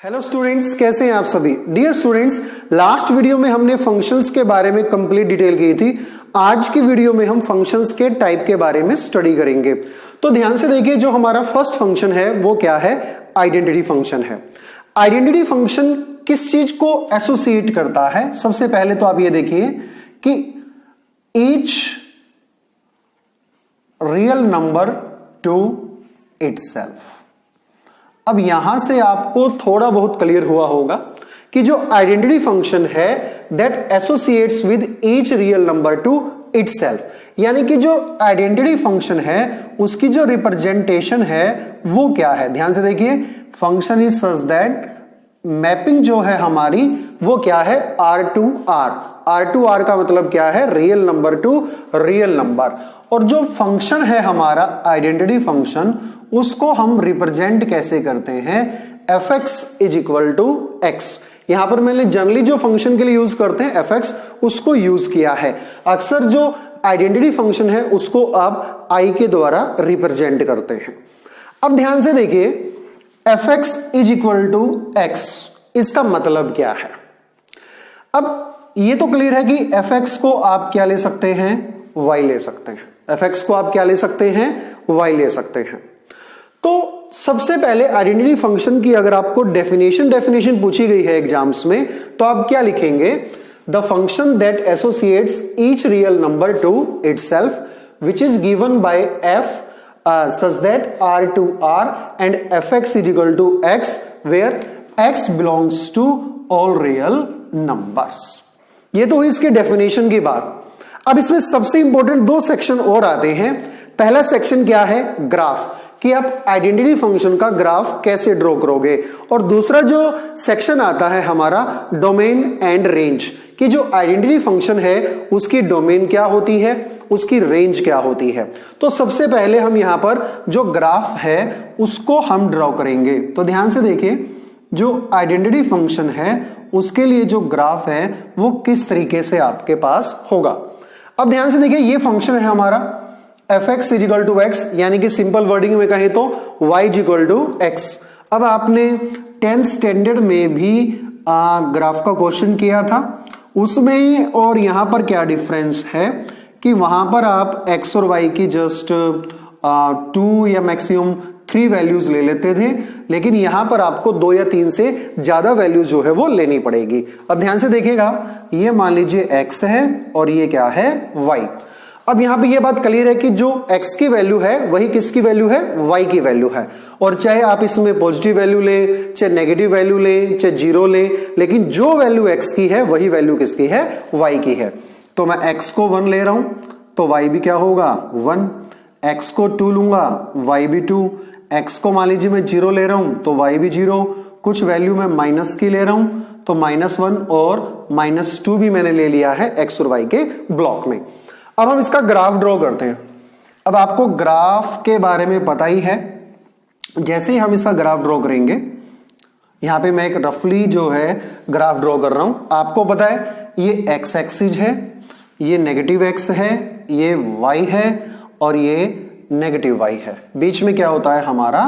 Hello students, कैसे हैं आप सभी। डियर स्टूडेंट्स, लास्ट वीडियो में हमने फंक्शंस के बारे में कंप्लीट डिटेल की थी। आज की वीडियो में हम फंक्शंस के टाइप के बारे में स्टडी करेंगे। तो ध्यान से देखिए, जो हमारा फर्स्ट फंक्शन है वो क्या है, आइडेंटिटी फंक्शन है। आइडेंटिटी फंक्शन किस चीज को एसोसिएट करता है? सबसे पहले तो आप ये देखिए कि each real number to itself. अब यहां से आपको थोड़ा बहुत क्लियर हुआ होगा कि जो आइडेंटिटी फंक्शन है that associates with each real number to itself, यानी कि जो आइडेंटिटी फंक्शन है उसकी जो रिप्रेजेंटेशन है वो क्या है। ध्यान से देखिए, function is such that mapping जो है हमारी वो क्या है, R to R. R to R का मतलब क्या है, real number to real number. और जो फंक्शन है हमारा आइडेंटिटी फंक्शन, उसको हम रिप्रेजेंट कैसे करते हैं, f x is equal to x. यहां पर मैंने जनरली जो फंक्शन के लिए यूज करते हैं एफ एक्स, उसको यूज किया है। अक्सर जो आइडेंटिटी फंक्शन है उसको आप आई के द्वारा रिप्रेजेंट करते हैं। अब ध्यान से देखिए, f x is equal to x, इसका मतलब क्या है। अब ये तो क्लियर है कि एफ एक्स को आप क्या ले सकते हैं, वाई ले सकते हैं। एफ एक्स को आप क्या ले सकते हैं, वाई ले सकते हैं। तो सबसे पहले आइडेंटिटी फंक्शन की अगर आपको डेफिनेशन पूछी गई है एग्जाम्स में, तो आप क्या लिखेंगे, the function that associates each real number to itself which is given by F such that r to r and fx is equal to x where x belongs to all real numbers। ये तो हुई इसके definition की बात। अब इसमें सबसे important दो सेक्शन और आते हैं। पहला सेक्शन क्या है, ग्राफ, कि आप आइडेंटिटी फंक्शन का ग्राफ कैसे ड्रॉ करोगे। और दूसरा जो सेक्शन आता है हमारा, डोमेन एंड रेंज, कि जो आइडेंटिटी फंक्शन है उसकी डोमेन क्या होती है, उसकी रेंज क्या होती है। तो सबसे पहले हम यहां पर जो ग्राफ है उसको हम ड्रॉ करेंगे। तो ध्यान से देखिए, जो आइडेंटिटी फंक्शन है उसके लिए जो ग्राफ है वो किस तरीके से आपके पास होगा। अब ध्यान से देखिए, ये फंक्शन है हमारा f x is equal to x, यानी कि सिंपल वर्डिंग में कहें तो y is equal to x. अब आपने 10th स्टैंडर्ड में भी ग्राफ का क्वेश्चन किया था, उसमें और यहां पर क्या डिफरेंस है कि वहां पर आप x और y की जस्ट 2 या मैक्सिमम 3 वैल्यूज ले लेते थे, लेकिन यहां पर आपको 2 या 3 से ज्यादा वैल्यूज जो है वो लेनी पड़ेगी। अब ध्यान से देखिएगा, ये मान लीजिए x है और ये क्या है, y। अब यहां पे ये बात क्लियर है कि जो x की वैल्यू है वही किसकी वैल्यू है, y की वैल्यू है। और चाहे आप इसमें पॉजिटिव वैल्यू ले, चाहे नेगेटिव वैल्यू ले, चाहे जीरो ले, लेकिन जो वैल्यू x की है वही वैल्यू किसकी है, y की है। तो मैं x को 1 ले रहा हूं तो y भी क्या होगा, 1। x को 2 लूंगा, y भी 2। x को मान लीजिए मैं 0 ले रहा हूं तो y भी 0। कुछ वैल्यू मैं माइनस की ले रहा हूं तो -1 और -2 भी मैंने ले लिया है x और y के ब्लॉक में। अब हम इसका ग्राफ ड्रॉ करते हैं। अब आपको ग्राफ के बारे में पता ही है, जैसे ही हम इसका ग्राफ ड्रॉ करेंगे, यहां पे मैं एक रफली जो है ग्राफ ड्रॉ कर रहा हूं। आपको पता है ये x एक्सिस है, ये नेगेटिव x है, ये y है और ये नेगेटिव y है। बीच में क्या होता है, हमारा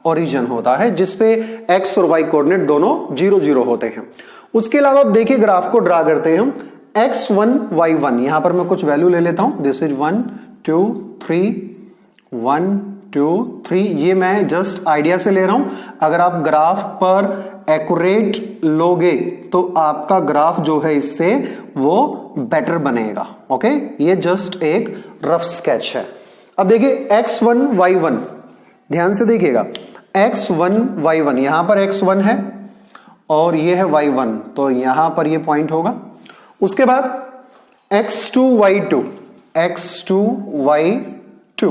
ओरिजिन होता है जिसपे x और y कोऑर्डिनेट दोनों 0 0 होते हैं। उसके अलावा आप देखिए, ग्राफ को ड्रा करते हैं हम x1 y1। यहां पर मैं कुछ वैल्यू ले लेता हूं, दिस इज 1 2 3 1 2 3। ये मैं जस्ट आइडिया से ले रहा हूं। अगर आप ग्राफ पर एक्यूरेट लोगे तो आपका ग्राफ जो है इससे वो बेटर बनेगा। ओके, ये जस्ट एक रफ स्केच है। अब देखिए x1 y1, ध्यान से देखिएगा, x1 y1, यहां पर x1 है और ये है y1, तो यहां पर ये पॉइंट होगा। उसके बाद x2 y2, x2 y2,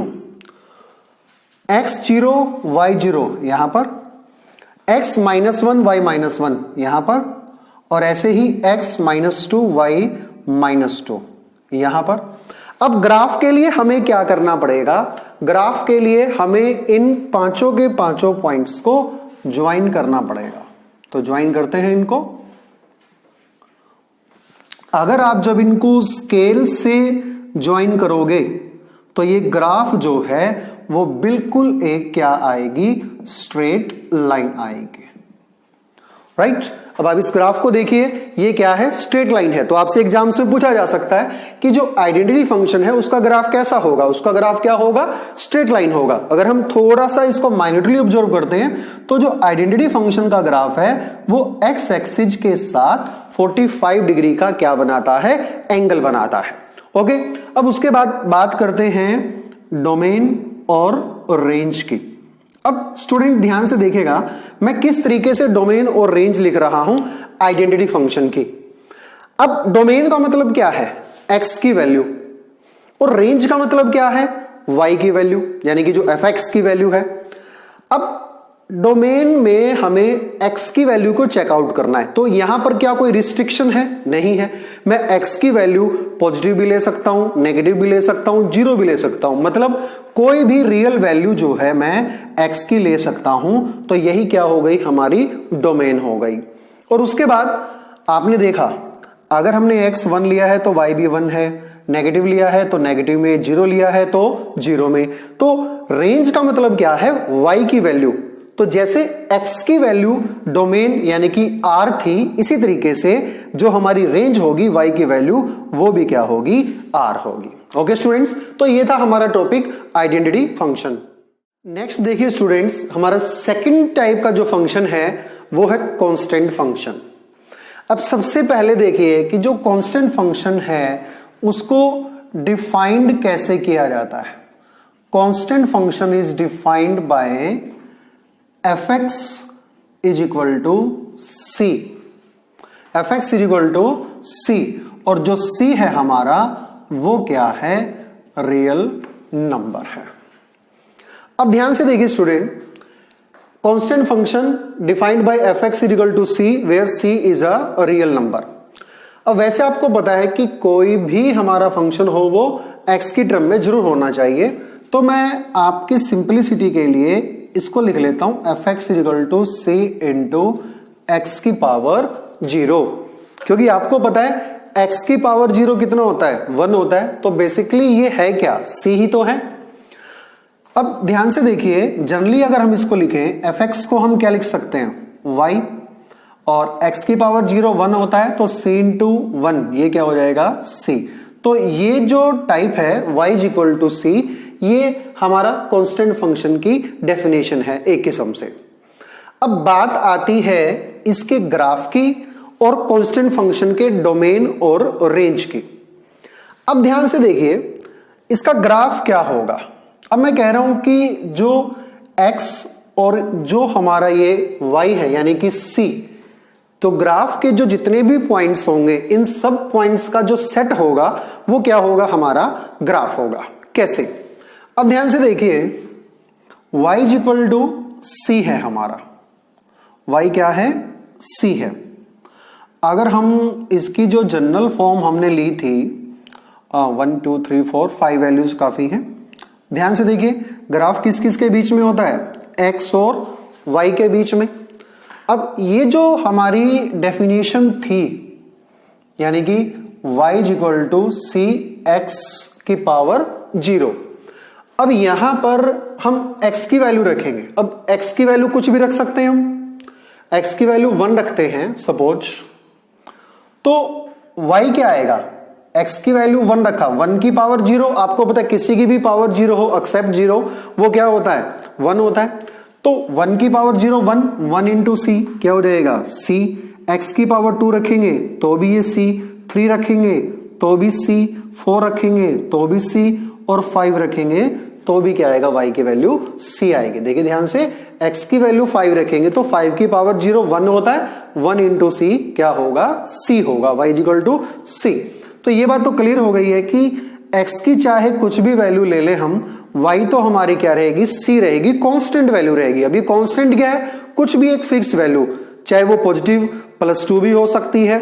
x0 y0 यहां पर, x -1 y -1 यहां पर, और ऐसे ही x -2 y -2 यहां पर। अब ग्राफ के लिए हमें क्या करना पड़ेगा, ग्राफ के लिए हमें इन पांचों के पांचों पॉइंट्स को ज्वाइन करना पड़ेगा। तो ज्वाइन करते हैं इनको। अगर आप जब इनको स्केल से ज्वाइन करोगे तो ये ग्राफ जो है वो बिल्कुल एक क्या आएगी, स्ट्रेट लाइन आएगी। राइट। अब आप इस ग्राफ को देखिए, ये क्या है, स्ट्रेट लाइन है। तो आपसे एग्जाम से पूछा जा सकता है कि जो आइडेंटिटी फंक्शन है उसका ग्राफ कैसा होगा, उसका ग्राफ क्या होगा, स्ट्रेट लाइन होगा। अगर हम थोड़ा सा इसको माइन्यूटली ऑब्जर्व करते हैं तो जो आइडेंटिटी फंक्शन का ग्राफ है वो एक्स एक्सिस के साथ 45 डिग्री का क्या बनाता है, एंगल बनाता है। ओके, अब उसके बाद बात करते हैं डोमेन और रेंज की। अब स्टूडेंट ध्यान से देखेगा मैं किस तरीके से डोमेन और रेंज लिख रहा हूं आइडेंटिटी फंक्शन की। अब डोमेन का मतलब क्या है, एक्स की वैल्यू, और रेंज का मतलब क्या है, वाई की वैल्यू, यानी कि जो एफ एक्स की वैल्यू है। अब डोमेन में हमें x की वैल्यू को चेकआउट करना है, तो यहां पर क्या कोई रिस्ट्रिक्शन है, नहीं है। मैं x की वैल्यू पॉजिटिव भी ले सकता हूं, नेगेटिव भी ले सकता हूं, जीरो भी ले सकता हूं, मतलब कोई भी रियल वैल्यू जो है मैं x की ले सकता हूं। तो यही क्या हो गई, हमारी डोमेन हो गई। और उसके बाद आपने देखा अगर हमने x 1 लिया है तो y भी 1 है, नेगेटिव लिया है तो नेगेटिव में, जीरो लिया है तो जीरो में। तो रेंज का मतलब क्या है, y की वैल्यू। तो जैसे x की वैल्यू डोमेन यानी कि r थी, इसी तरीके से जो हमारी रेंज होगी y की वैल्यू वो भी क्या होगी, r होगी। ओके स्टूडेंट्स, तो ये था हमारा टॉपिक आइडेंटिटी फंक्शन। नेक्स्ट देखिए स्टूडेंट्स, हमारा सेकंड टाइप का जो फंक्शन है वो है कांस्टेंट फंक्शन। अब सबसे पहले देखिए कि जो कांस्टेंट फंक्शन है उसको डिफाइंड कैसे किया जाता है। Constant function is defined by fx is equal to C, fx is equal to C, और जो c है हमारा वो क्या है, रियल नंबर है। अब ध्यान से देखिए student, constant function defined by fx is equal to c where c is a real number. अब वैसे आपको पता है कि कोई भी हमारा फंक्शन हो वो x की टर्म में जरूर होना चाहिए, तो मैं आपकी सिंपलिसिटी के लिए इसको लिख लेता हूं fx is equal to c into x की पावर 0, क्योंकि आपको पता है x की पावर 0 कितना होता है, 1 होता है। तो बेसिकली ये है क्या, c ही तो है। अब ध्यान से देखिए, जनरली अगर हम इसको लिखें fx को हम क्या लिख सकते हैं, y, और x की पावर 0 1 होता है तो c इंटू 1, ये क्या हो जाएगा, c। तो ये जो टाइप है y इज इक्वल टू सी, ये हमारा कांस्टेंट फंक्शन की डेफिनेशन है एक किस्म से। अब बात आती है इसके ग्राफ की और कांस्टेंट फंक्शन के डोमेन और रेंज की। अब ध्यान से देखिए इसका ग्राफ क्या होगा। अब मैं कह रहा हूं कि जो x और जो हमारा ये y है यानी कि c, तो ग्राफ के जो जितने भी पॉइंट्स होंगे इन सब पॉइंट्स का जो सेट होगा वो क्या होगा, हमारा ग्राफ होगा। कैसे, अब ध्यान से देखिए y इज इक्वल टू सी है हमारा, y क्या है, c है। अगर हम इसकी जो जनरल फॉर्म हमने ली थी 1 2 3 4 5 वैल्यूज काफी हैं। ध्यान से देखिए ग्राफ किस किस के बीच में होता है, x और y के बीच में। अब ये जो हमारी डेफिनेशन थी यानी कि y is equal to c x की पावर 0, अब यहां पर हम x की वैल्यू रखेंगे। अब x की वैल्यू कुछ भी रख सकते हैं हम, x की वैल्यू 1 रखते हैं सपोज, तो y क्या आएगा, x की वैल्यू 1 रखा, 1 की पावर 0, आपको पता है किसी की भी पावर 0 हो एक्सेप्ट 0 वो क्या होता है, 1 होता है। तो 1 की पावर 0 1 इंटू सी क्या हो जाएगा, c। x की पावर 2 रखेंगे तो भी ये c, 3 रखेंगे तो भी c, 4 रखेंगे तो भी c, और 5 रखेंगे तो भी क्या आएगा, y की वैल्यू c आएगी। देखिए ध्यान से, x की वैल्यू 5 रखेंगे तो 5 की पावर 0 1 होता है, 1 इंटू सी क्या होगा, c होगा, y is equal to c। तो ये बात तो क्लियर हो गई है कि x की चाहे कुछ भी वैल्यू ले ले हम, y तो हमारी क्या रहेगी, c रहेगी, कांस्टेंट वैल्यू रहेगी। अब ये कांस्टेंट क्या है, कुछ भी एक फिक्स वैल्यू, चाहे वो पॉजिटिव +2 भी हो सकती है,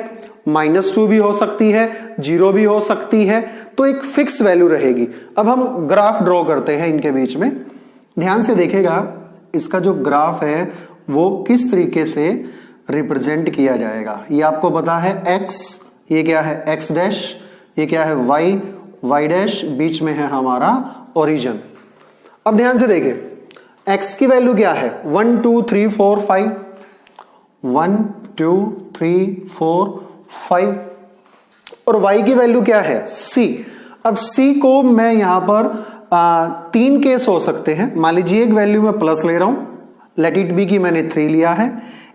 -2 भी हो सकती है, 0 भी हो सकती है, तो एक फिक्स वैल्यू रहेगी। अब हम ग्राफ ड्रॉ करते हैं इनके बीच में। ध्यान से देखेगा इसका जो ग्राफ है वो किस तरीके से रिप्रेजेंट किया जाएगा। ये आपको पता है x, ये क्या है x डैश, ये क्या है y डैश, बीच में है हमारा ओरिजिन। अब ध्यान से देखिए x की वैल्यू क्या है, 1 2 3 4 5, 1 2 3 4 5 और y की वैल्यू क्या है c। अब c को मैं यहां पर 3 केस हो सकते हैं। मान लीजिए एक वैल्यू में प्लस ले रहा हूं, लेट इट बी कि मैंने 3 लिया है,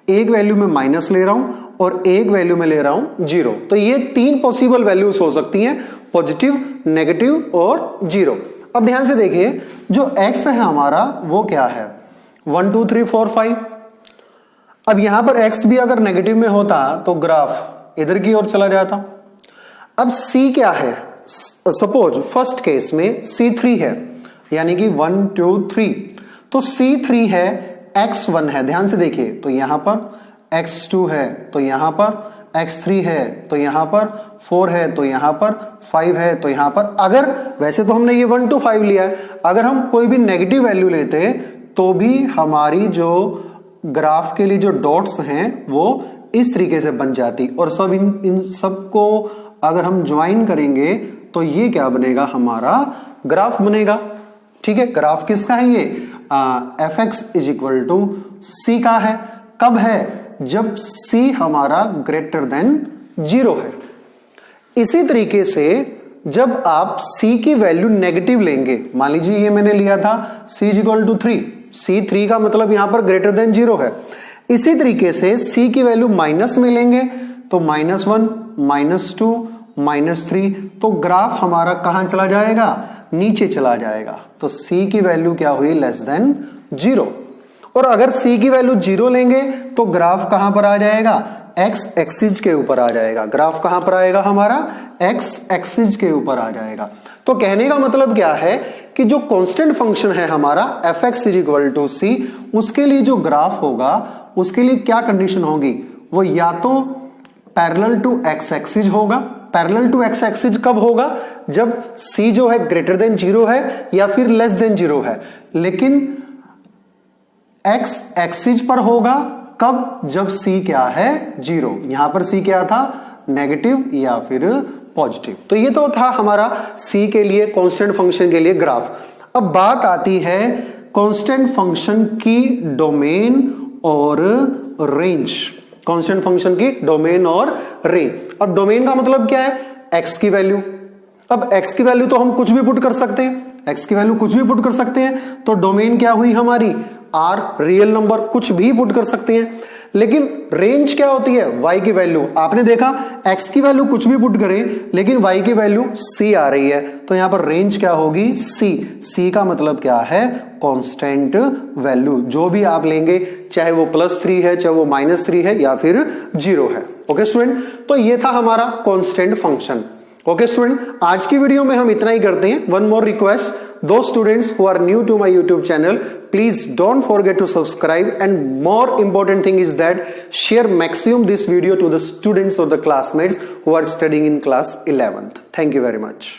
एक वैल्यू में माइनस ले रहा हूं और एक वैल्यू में ले रहा हूं 0। तो ये 3 पॉसिबल वैल्यूज हो सकती हैं, पॉजिटिव, नेगेटिव और 0। अब ध्यान से देखिए जो x है हमारा वो क्या है 1 2 3 4 5। अब यहां पर x भी अगर नेगेटिव में होता तो ग्राफ इधर की ओर चला जाता। अब c क्या है, सपोज फर्स्ट केस में c3 है, यानी कि 1 2 3, तो c3 है, x1 है, ध्यान से देखिए, तो यहां पर x2 है, तो यहां पर x3 है, तो यहां पर 4 है, तो यहां पर 5 है, तो यहां पर अगर वैसे तो हमने ये 1 2 5 लिया है, अगर हम कोई भी नेगेटिव वैल्यू लेते तो भी हमारी जो ग्राफ के लिए जो डॉट्स हैं वो इस तरीके से बन जाती और सब इन सबको अगर हम ज्वाइन करेंगे तो ये क्या बनेगा, हमारा ग्राफ बनेगा। ठीक है, ग्राफ किसका है ये, fx इज इक्वल टू सी का है। कब है, जब c हमारा ग्रेटर देन 0 है। इसी तरीके से जब आप c की वैल्यू नेगेटिव लेंगे, मान लीजिए ये मैंने लिया था c is equal to 3, c3 का मतलब यहां पर ग्रेटर देन 0 है। इसी तरीके से c की वैल्यू माइनस में लेंगे तो -1 -2 -3, तो ग्राफ हमारा कहां चला जाएगा, नीचे चला जाएगा। तो c की वैल्यू क्या हुई, लेस देन 0। और अगर c की वैल्यू 0 लेंगे तो ग्राफ कहां पर आ जाएगा, x एक्सिस के ऊपर आ जाएगा। ग्राफ कहां पर आएगा हमारा, x एक्सिस के ऊपर आ जाएगा। तो कहने का मतलब क्या है कि जो कांस्टेंट फंक्शन है हमारा fx is equal to c, उसके लिए जो ग्राफ होगा उसके लिए क्या कंडीशन होगी, वो या तो पैरेलल टू x एक्सिस होगा। पैरेलल टू x एक्सिस कब होगा, जब c जो है ग्रेटर देन 0 है या फिर लेस देन 0 है। लेकिन x एक्सिस पर होगा कब, जब c क्या है 0। यहां पर c क्या था, नेगेटिव या फिर पॉजिटिव। तो ये तो था हमारा c के लिए, कांस्टेंट फंक्शन के लिए ग्राफ। अब बात आती है कांस्टेंट फंक्शन की डोमेन और रेंज। कांस्टेंट फंक्शन की डोमेन और रेंज। अब डोमेन का मतलब क्या है, x की वैल्यू। अब x की वैल्यू तो हम कुछ भी पुट कर सकते हैं, x की वैल्यू कुछ भी पुट कर सकते हैं। तो डोमेन क्या हुई हमारी, r, रियल नंबर, कुछ भी पुट कर सकते हैं। लेकिन रेंज क्या होती है, y की वैल्यू। आपने देखा x की वैल्यू कुछ भी पुट करें लेकिन y की वैल्यू c आ रही है, तो यहां पर रेंज क्या होगी, c का मतलब क्या है, कांस्टेंट वैल्यू। जो भी आप लेंगे, चाहे वो +3 है, चाहे वो -3 है या फिर 0 है। ओके स्टूडेंट, तो ये था हमारा कांस्टेंट फंक्शन। ओके स्टूडेंट, आज की वीडियो में हम इतना ही करते हैं। One more request, those students who are new to my YouTube channel, please don't forget to subscribe, and more important thing is that share maximum this video to the students or the classmates who are studying in class 11th. Thank you very much.